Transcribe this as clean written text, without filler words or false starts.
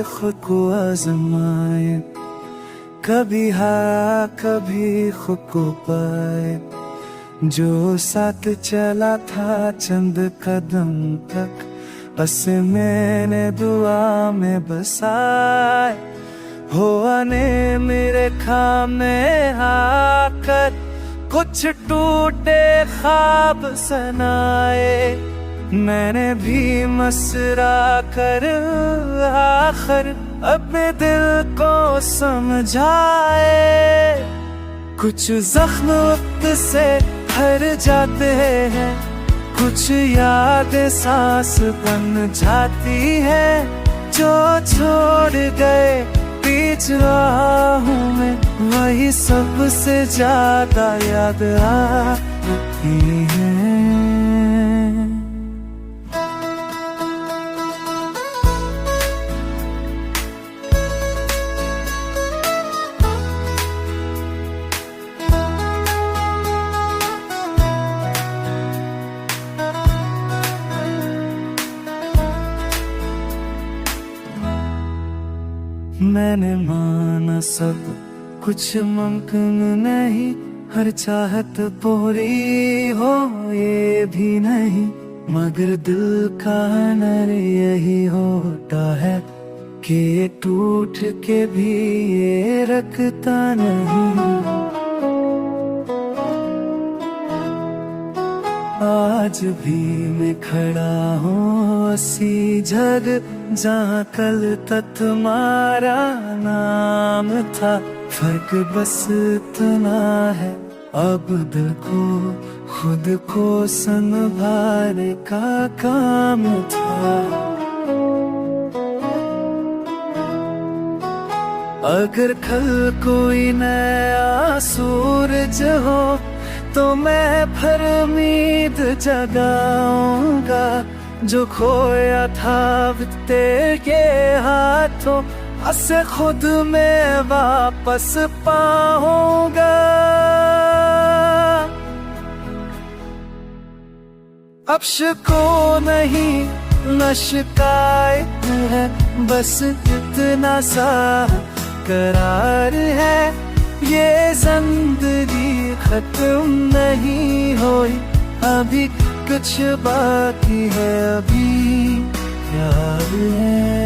से खुद को आजमाए, कभी हाँ कभी खुद को पाए। जो साथ चला था चंद कदम तक, बस मैंने दुआ में बसाए। हो आने मेरे खाम में आकर, कुछ टूटे ख्वाब सनाए। मैंने भी मसरा कर आखिर अपने दिल को समझाए। कुछ जख्म वक्त से भर जाते हैं, कुछ यादें सांस बन जाती है। जो छोड़ गए बीच रहा हूँ मैं, वही सबसे ज्यादा याद आती है। मैंने माना सब कुछ मुमकिन नहीं, हर चाहत पूरी हो ये भी नहीं। मगर दिल का नर यही होता है कि ये टूट के भी ये रखता नहीं। आज भी मैं खड़ा हूँ उसी जगह जहाँ कल तक तुम्हारा नाम था। फर्क बस इतना है, अब दिल को खुद को संभालने का काम था। अगर कल कोई नया सूरज हो तो मैं फिर उम्मीद जगाऊंगा। जो खोया था तेरे हाथों से खुद मैं वापस पाऊंगा। अब शिको नहीं न शिकायत है, बस इतना सा करार है। ये जिंदगी खत्म नहीं हुई, अभी कुछ बाकी है, अभी प्यार है।